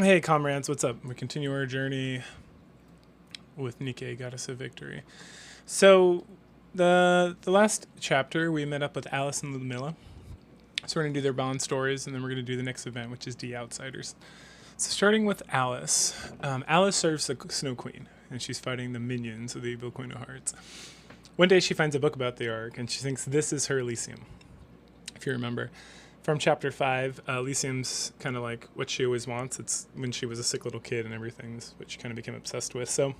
Hey comrades, what's up? We continue our journey with Nikke, Goddess of Victory. So the last chapter we met up with Alice and Ludmilla. So we're gonna do their bond stories, and then we're gonna do the next event, which is the Outsiders. So starting with Alice, Alice serves the Snow Queen, and she's fighting the minions of the evil Queen of Hearts. One day she finds a book about the Ark, and she thinks this is her Elysium. If you remember, from chapter 5, Elysium's kind of like what she always wants. It's when she was a sick little kid and everything, is what she kind of became obsessed with. So,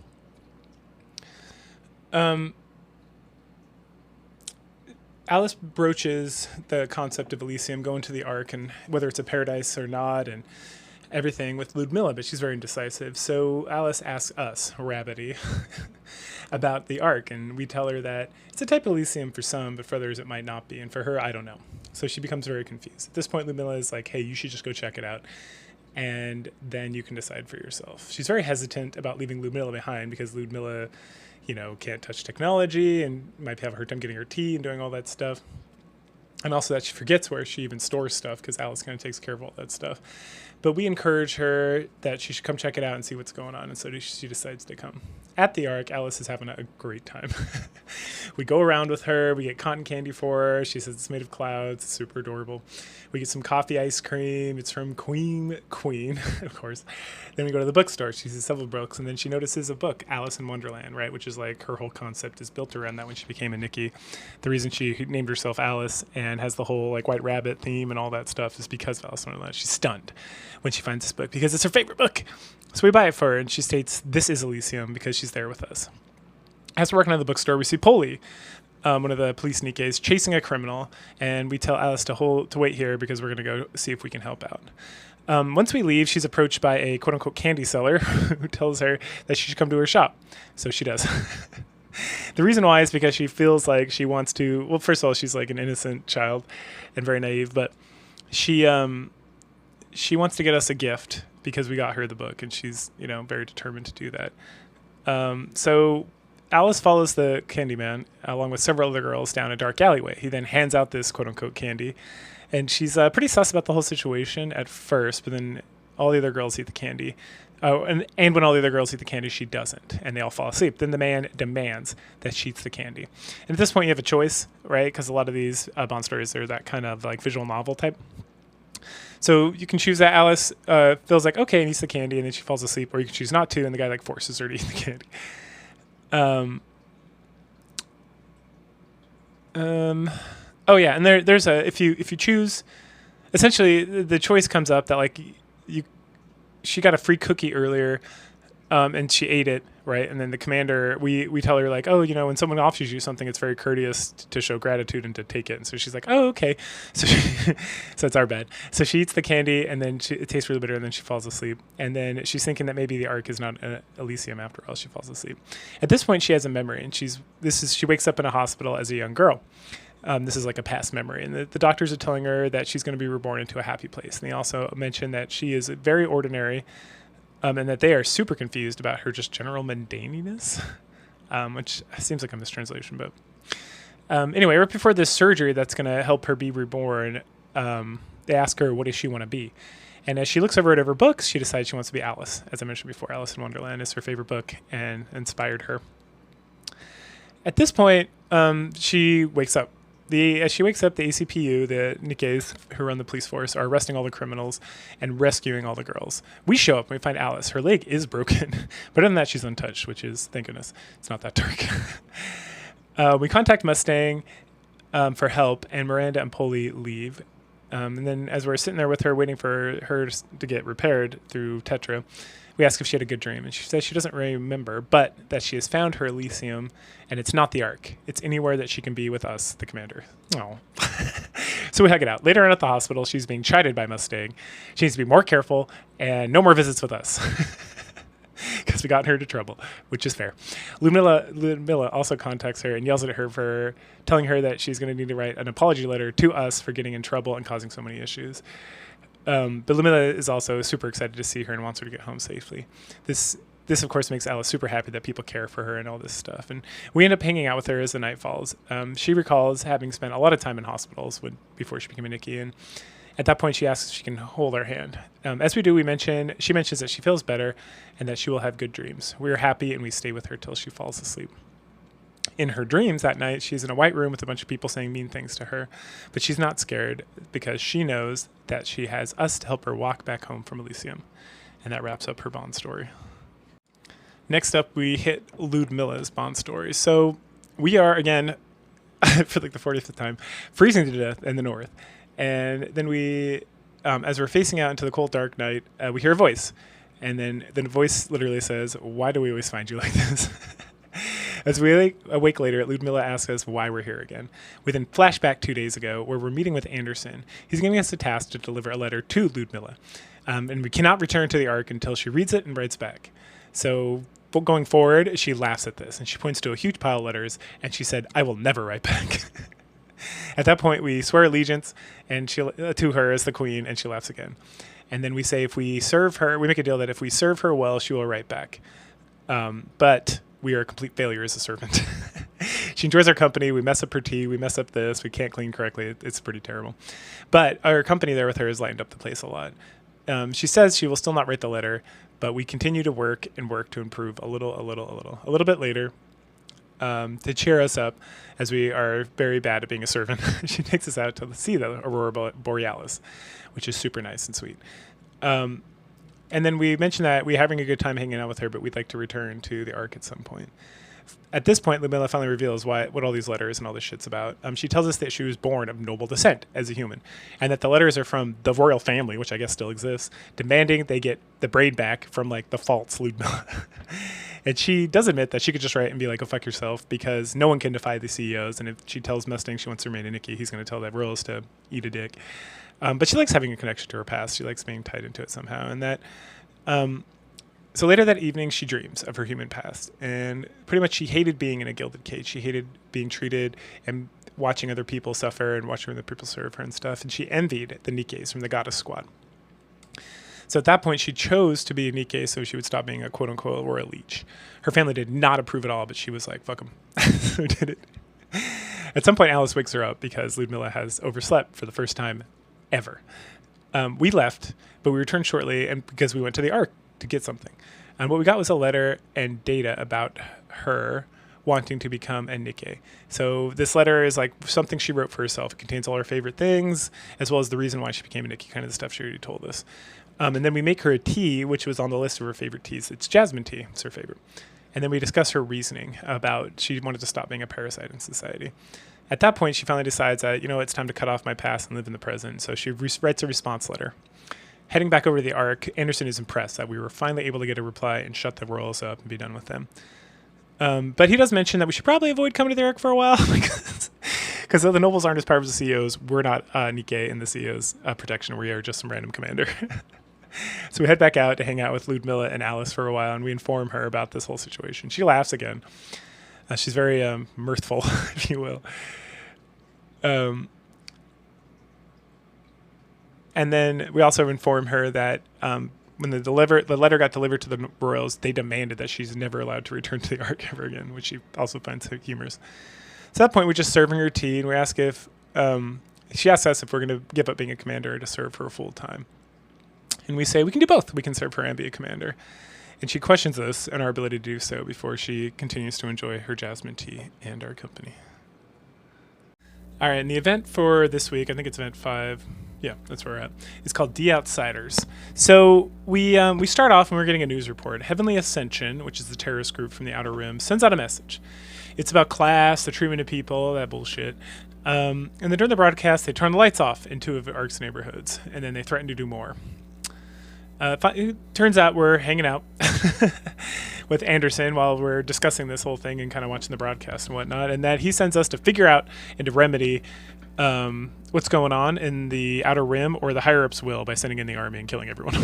Alice broaches the concept of Elysium, going to the Ark, and whether it's a paradise or not, and everything with Ludmilla, but she's very indecisive. So Alice asks us, Rabbity, about the Ark, and we tell her that it's a type of Elysium for some, but for others it might not be, and for her, I don't know. So she becomes very confused. At this point, Ludmilla is like, hey, you should just go check it out, and then you can decide for yourself. She's very hesitant about leaving Ludmilla behind because Ludmilla, can't touch technology and might have a hard time getting her tea and doing all that stuff. And also that she forgets where she even stores stuff because Alice kind of takes care of all that stuff. But we encourage her that she should come check it out and see what's going on. And so she decides to come. At the Ark, Alice is having a great time. We go around with her. We get cotton candy for her. She says it's made of clouds. It's super adorable. We get some coffee ice cream. It's from Queen, of course. Then we go to the bookstore. She sees several books. And then she notices a book, Alice in Wonderland, right? Which is like her whole concept is built around that when she became a Nikke. The reason she named herself Alice and has the whole like white rabbit theme and all that stuff is because of Alice in Wonderland. She's stunned when she finds this book because it's her favorite book. So we buy it for her, and she states this is Elysium because she's there with us. As we're working at the bookstore, we see Polly, one of the police Nikkes, chasing a criminal, and we tell Alice to wait here because we're going to go see if we can help out. Once we leave, she's approached by a quote-unquote candy seller who tells her that she should come to her shop. So she does. The reason why is because she feels like she wants to... Well, first of all, she's like an innocent child and very naive, but she wants to get us a gift because we got her the book, and she's, very determined to do that. So Alice follows the candy man along with several other girls down a dark alleyway. He then hands out this quote-unquote candy, and she's pretty sus about the whole situation at first, but then all the other girls eat the candy. Oh, and when all the other girls eat the candy, she doesn't, and they all fall asleep. Then the man demands that she eats the candy. And at this point, you have a choice, right? Because a lot of these Bond stories are that kind of like visual novel type. So you can choose that Alice feels like, okay, and eats the candy, and then she falls asleep, or you can choose not to, and the guy like forces her to eat the candy. Oh yeah, and there's if you choose, essentially the choice comes up that like she got a free cookie earlier, and she ate it, right? And then the commander, we tell her like, oh, when someone offers you something, it's very courteous to show gratitude and to take it. And so she's like, oh, okay. So so it's our bad. So she eats the candy, and then it tastes really bitter, and then she falls asleep. And then she's thinking that maybe the Ark is not Elysium after all. She falls asleep. At this point, she has a memory, and she wakes up in a hospital as a young girl. This is like a past memory, and the doctors are telling her that she's going to be reborn into a happy place. And they also mention that she is very ordinary, and that they are super confused about her just general mundaneness, which seems like a mistranslation. But anyway, right before this surgery that's going to help her be reborn, they ask her, what does she want to be? And as she looks over at her books, she decides she wants to be Alice. As I mentioned before, Alice in Wonderland is her favorite book and inspired her. At this point, she wakes up. As she wakes up, the ACPU, the Nikkes who run the police force, are arresting all the criminals and rescuing all the girls. We show up and we find Alice. Her leg is broken, but other than that, she's untouched, which is, thank goodness, it's not that dark. We contact Mustang for help, and Miranda and Polly leave. And then as we're sitting there with her, waiting for her to get repaired through Tetra, we ask if she had a good dream, and she says she doesn't really remember, but that she has found her Elysium, and it's not the Ark. It's anywhere that she can be with us, the commander. Oh. So we hug it out. Later on at the hospital, she's being chided by Mustang. She needs to be more careful and no more visits with us because we got her into trouble, which is fair. Ludmilla also contacts her and yells at her for telling her that she's going to need to write an apology letter to us for getting in trouble and causing so many issues. But Ludmilla is also super excited to see her and wants her to get home safely. This, of course, makes Alice super happy that people care for her and all this stuff. And we end up hanging out with her as the night falls. She recalls having spent a lot of time in hospitals before she became a Nikke. And At that point, she asks if she can hold our hand. As we do, she mentions that she feels better and that she will have good dreams. We are happy and we stay with her till she falls asleep. In her dreams that night, she's in a white room with a bunch of people saying mean things to her, but she's not scared because she knows that she has us to help her walk back home from Elysium. And that wraps up her Bond story. Next up, we hit Ludmilla's Bond story. So we are, again, for like the 40th time, freezing to death in the north. And then we, as we're facing out into the cold, dark night, we hear a voice. And then the voice literally says, "Why do we always find you like this?" As we awake later, Ludmilla asks us why we're here again. We then flash back 2 days ago where we're meeting with Anderson. He's giving us a task to deliver a letter to Ludmilla. And we cannot return to the Ark until she reads it and writes back. So going forward, she laughs at this and she points to a huge pile of letters and she said, "I will never write back." At that point, we swear allegiance and to her as the queen, and she laughs again. And then we say if we serve her, we make a deal that if we serve her well, she will write back. But we are a complete failure as a servant. She enjoys our company. We mess up her tea. We mess up this. We can't clean correctly. It's pretty terrible. But our company there with her has lightened up the place a lot. She says she will still not write the letter, but we continue to work to improve a little bit later. To cheer us up, as we are very bad at being a servant, she takes us out to see the Aurora Borealis, which is super nice and sweet. And then we mentioned that we're having a good time hanging out with her, but we'd like to return to the Ark at some point. At this point, Ludmilla finally reveals what all these letters and all this shit's about. She tells us that she was born of noble descent as a human, and that the letters are from the royal family, which I guess still exists, demanding they get the braid back from like the false Ludmilla. And she does admit that she could just write and be like, "Go fuck yourself," because no one can defy the CEOs. And if she tells Mustang she wants to remain a Nikke, he's going to tell that royals to eat a dick. But she likes having a connection to her past. She likes being tied into it somehow. And that, so later that evening, she dreams of her human past. And pretty much she hated being in a gilded cage. She hated being treated and watching other people suffer and watching other people serve her and stuff. And she envied the Nikkes from the Goddess Squad. So at that point, she chose to be a Nikke so she would stop being a quote-unquote royal leech. Her family did not approve at all, but she was like, fuck them. So did it. At some point, Alice wakes her up because Ludmilla has overslept for the first time ever. We left, but we returned shortly and because we went to the Ark to get something. And what we got was a letter and data about her wanting to become a Nikke. So this letter is like something she wrote for herself. It contains all her favorite things, as well as the reason why she became a Nikke, kind of the stuff she already told us. And then we make her a tea, which was on the list of her favorite teas. It's jasmine tea. It's her favorite. And then we discuss her reasoning about she wanted to stop being a parasite in society. At that point, she finally decides that, it's time to cut off my past and live in the present. So she writes a response letter. Heading back over to the Ark, Anderson is impressed that we were finally able to get a reply and shut the royals up and be done with them. But he does mention that we should probably avoid coming to the Ark for a while because the nobles aren't as powerful as the CEOs. We're not Nikke in the CEO's protection. We are just some random commander. So we head back out to hang out with Ludmilla and Alice for a while, and we inform her about this whole situation. She laughs again. She's very mirthful, if you will. And then we also inform her that when the letter got delivered to the royals, they demanded that she's never allowed to return to the Ark ever again, which she also finds humorous. So at that point, we're just serving her tea, and we ask if she asks us if we're going to give up being a commander to serve her full time. And we say we can do both. We can serve her and be a commander. And she questions us and our ability to do so before she continues to enjoy her jasmine tea and our company. All right, and the event for this week, I think it's event 5. Yeah, that's where we're at. It's called The Outsiders. So we start off and we're getting a news report. Heavenly Ascension, which is the terrorist group from the Outer Rim, sends out a message. It's about class, the treatment of people, that bullshit. And then during the broadcast, they turn the lights off in 2 of Ark's neighborhoods, and then they threaten to do more. It turns out we're hanging out with Anderson while we're discussing this whole thing and kind of watching the broadcast and whatnot, and that he sends us to figure out and to remedy what's going on in the Outer Rim, or the higher-ups will, by sending in the army and killing everyone.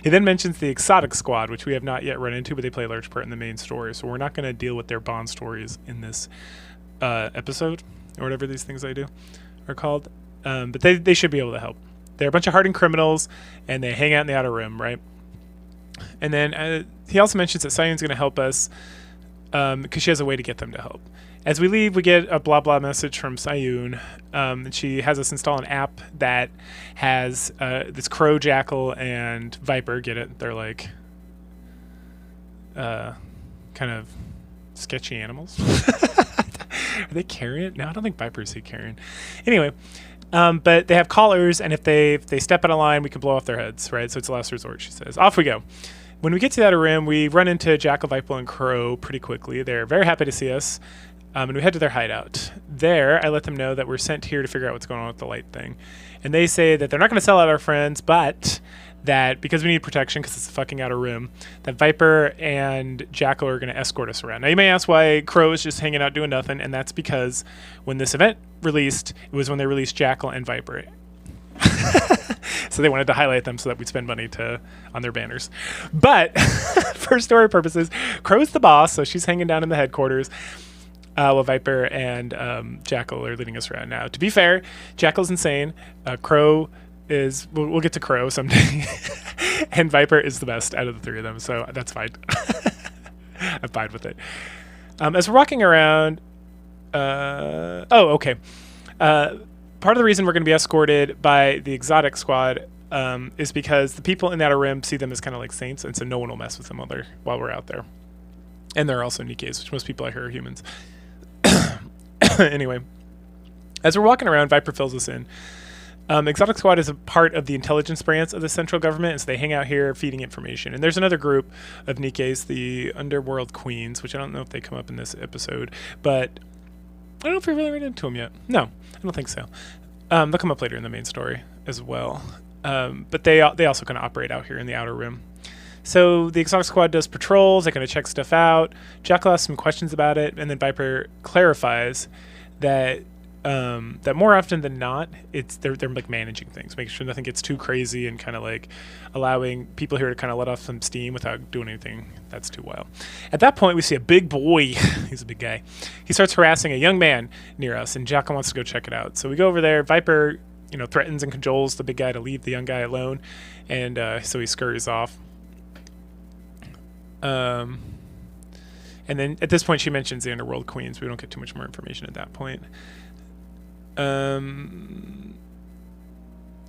He then mentions the Exotic Squad, which we have not yet run into, but they play a large part in the main story, so we're not going to deal with their Bond stories in this episode, or whatever these things I do are called, but they should be able to help. They're a bunch of hardened criminals, and they hang out in the Outer Rim, right? And then he also mentions that Sayun's going to help us because she has a way to get them to help. As we leave, we get a blah blah message from Sayun, and she has us install an app that has this crow, jackal, and viper. Get it? They're like kind of sketchy animals. Are they carrion? No, I don't think vipers see carrion. Anyway, but they have collars, and if they step out of line, we can blow off their heads, right? So it's a last resort, she says. Off we go. When we get to the outer rim, we run into Jackal, Viper, and Crow pretty quickly. They're very happy to see us, and we head to their hideout. There, I let them know that we're sent here to figure out what's going on with the light thing. And they say that they're not going to sell out our friends, but that because we need protection, because it's a fucking outer rim, that Viper and Jackal are going to escort us around. Now, you may ask why Crow is just hanging out doing nothing, and that's because when this event released, it was when they released Jackal and Viper. So they wanted to highlight them so that we'd spend money on their banners. But for story purposes, Crow's the boss, so she's hanging down in the headquarters, while Viper and Jackal are leading us around. Now, to be fair, Jackal's insane. Crow is... We'll get to Crow someday. And Viper is the best out of the three of them, so that's fine. I'm fine with it. As we're walking around... okay. Part of the reason we're going to be escorted by the exotic squad is because the people in the outer rim see them as kind of like saints, and so no one will mess with them while we're out there. And there are also Nikkes, which most people I hear are humans. Anyway, as we're walking around, Viper fills us in. Exotic Squad is a part of the intelligence branch of the central government, and so they hang out here feeding information. And there's another group of Nikkes, the Underworld Queens, which I don't know if they come up in this episode, but I don't know if we really ran into them yet. No, I don't think so. They'll come up later in the main story as well. But they also kind of operate out here in the outer rim. So the Exotic Squad does patrols. They kind of check stuff out. Jackal asks some questions about it, and then Viper clarifies that that more often than not, they're like managing things, making sure nothing gets too crazy, and kind of like allowing people here to kind of let off some steam without doing anything that's too wild. At that point, we see a big boy. He's a big guy. He starts harassing a young man near us, and Jackal wants to go check it out. So we go over there. Viper, threatens and cajoles the big guy to leave the young guy alone, and so he scurries off. And then at this point, she mentions the Underworld Queens. We don't get too much more information at that point. And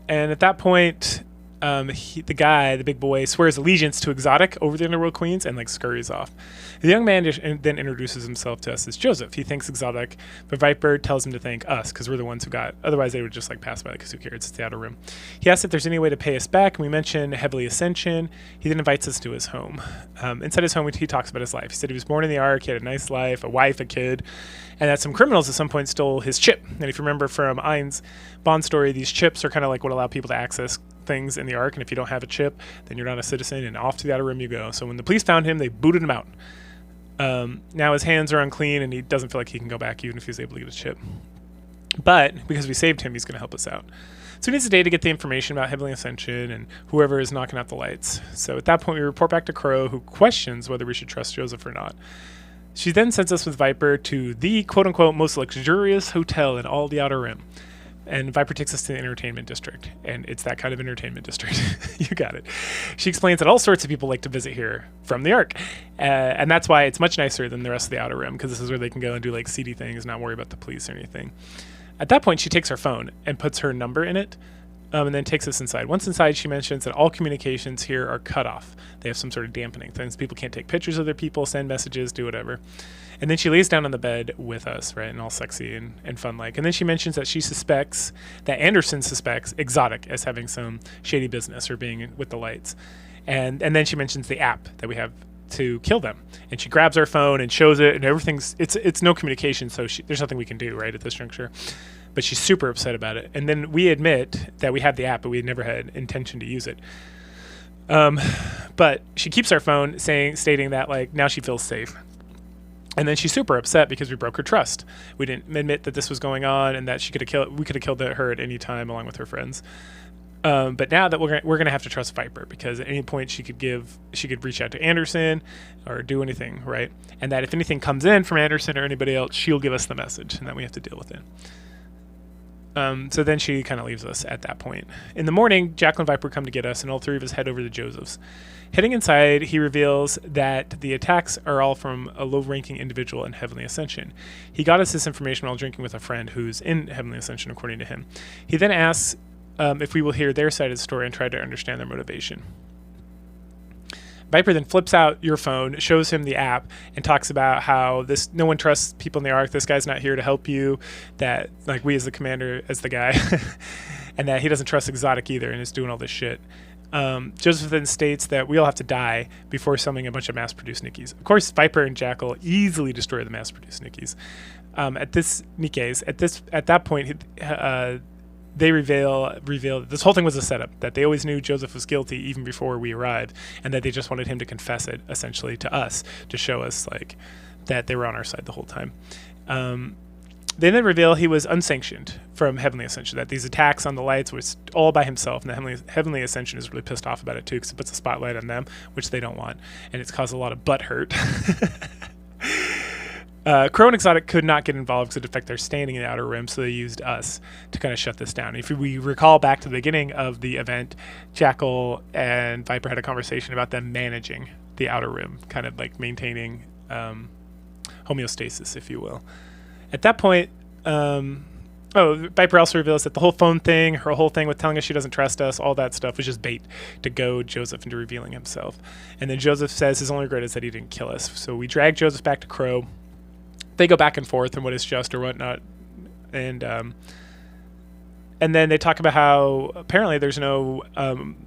at that point, the guy, the big boy, swears allegiance to Exotic over the Underworld Queens and like scurries off. The young man then introduces himself to us as Joseph. He thanks Exotic, but Viper tells him to thank us because we're the ones who got. Otherwise, they would just like pass by because who cares? It's the outer room. He asks if there's any way to pay us back, and we mention Heavily Ascension. He then invites us to his home. Inside his home, he talks about his life. He said he was born in the Ark, he had a nice life, a wife, a kid, and that some criminals at some point stole his chip. And if you remember from Ein's Bond story, these chips are kind of like what allow people to access things in the Ark, and if you don't have a chip, then you're not a citizen, and off to the outer rim you go. So when the police found him, they booted him out. Now his hands are unclean, and he doesn't feel like he can go back even if he's able to get a chip. But because we saved him, he's going to help us out. So he needs a day to get the information about Heavenly Ascension and whoever is knocking out the lights. So at that point, we report back to Crow, who questions whether we should trust Joseph or not. She then sends us with Viper to the quote-unquote most luxurious hotel in all the outer rim. And Viper takes us to the entertainment district, and it's that kind of entertainment district. You got it. She explains that all sorts of people like to visit here from the Ark, and that's why it's much nicer than the rest of the outer rim, because this is where they can go and do like seedy things, not worry about the police or anything. At that point, she takes her phone and puts her number in it, and then takes us inside. Once inside, she mentions that all communications here are cut off. They have some sort of dampening things. People can't take pictures of their people, send messages, do whatever. And then she lays down on the bed with us, right, and all sexy and fun-like. And then she mentions that she suspects, that Anderson suspects Exotic as having some shady business or being with the lights. And then she mentions the app that we have to kill them. And she grabs our phone and shows it, and everything's, it's no communication, so there's nothing we can do, right, at this juncture. But she's super upset about it. And then we admit that we have the app, but we had never had intention to use it. But she keeps our phone stating that, like, now she feels safe. And then she's super upset because we broke her trust. We didn't admit that this was going on and that we could have killed her at any time along with her friends. But now that we're gonna have to trust Viper, because at any point she could reach out to Anderson or do anything, right? And that if anything comes in from Anderson or anybody else, she'll give us the message, and then we have to deal with it. So then she kind of leaves us at that point. In the morning, Jackal and Viper come to get us, and all three of us head over to Joseph's. Heading inside, he reveals that the attacks are all from a low-ranking individual in Heavenly Ascension. He got us this information while drinking with a friend who's in Heavenly Ascension, according to him. He then asks if we will hear their side of the story and try to understand their motivation. Viper then flips out your phone, shows him the app, and talks about how no one trusts people in the Ark. This guy's not here to help you. That like we as the commander, as the guy, and that he doesn't trust Exotic either, and is doing all this shit. Joseph then states that we all have to die before summoning a bunch of mass-produced Nikkes. Of course, Viper and Jackal easily destroy the mass-produced Nikkes. At that point, they reveal this whole thing was a setup, that they always knew Joseph was guilty even before we arrived, and that they just wanted him to confess it, essentially, to us, to show us like that they were on our side the whole time. They then reveal he was unsanctioned from Heavenly Ascension, that these attacks on the lights was all by himself, and the Heavenly Ascension is really pissed off about it too, because it puts a spotlight on them, which they don't want, and it's caused a lot of butt hurt. Crow and Exotic could not get involved because it would affect their standing in the Outer Rim, so they used us to kind of shut this down. If we recall back to the beginning of the event, Jackal and Viper had a conversation about them managing the Outer Rim, kind of like maintaining homeostasis, if you will. At that point, Viper also reveals that the whole phone thing, her whole thing with telling us she doesn't trust us, all that stuff was just bait to goad Joseph into revealing himself. And then Joseph says his only regret is that he didn't kill us. So we drag Joseph back to Crow. They go back and forth on what is just or whatnot, and then they talk about how apparently there's no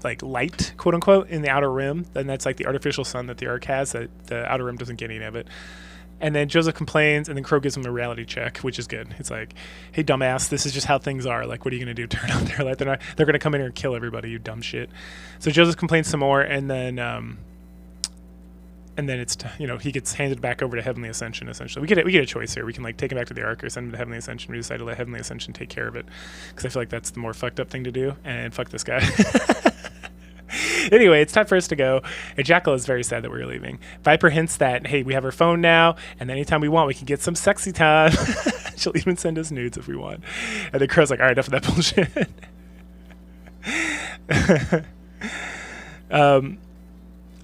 like light, quote unquote, in the Outer Rim, and that's like the artificial sun that the Ark has. That the Outer Rim doesn't get any of it. And then Joseph complains, and then Crow gives him a reality check, which is good. It's like, hey, dumbass, this is just how things are. Like, what are you going to do? Turn on their light? They're going to come in here and kill everybody, you dumb shit. So Joseph complains some more, and then it's, he gets handed back over to Heavenly Ascension, essentially. We get a choice here. We can, like, take him back to the Ark or send him to Heavenly Ascension. We decide to let Heavenly Ascension take care of it, because I feel like that's the more fucked up thing to do, and fuck this guy. Anyway, it's time for us to go. And Jackal is very sad that we're leaving. Viper hints that, hey, we have our phone now, and anytime we want, we can get some sexy time. She'll even send us nudes if we want. And then Crow's like, all right, enough of that bullshit.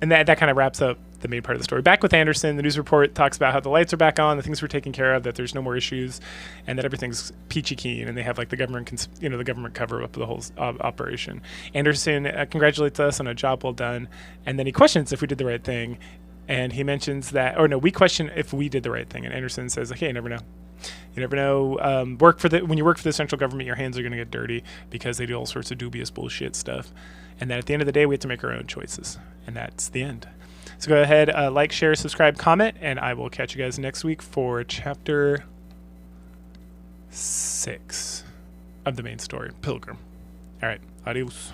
And that kind of wraps up the main part of the story. Back with Anderson, the news report talks about how the lights are back on, the things were taken care of, that there's no more issues, and that everything's peachy keen, and they have like the government, the government cover up the whole operation. Anderson congratulates us on a job well done, and then he questions if we did the right thing, and he mentions that, we question if we did the right thing, and Anderson says, okay, you never know. You never know. When you work for the central government, your hands are going to get dirty because they do all sorts of dubious bullshit stuff, and that at the end of the day, we have to make our own choices, and that's the end. So go ahead, like, share, subscribe, comment, and I will catch you guys next week for chapter 6 of the main story, Pilgrim. All right, adios.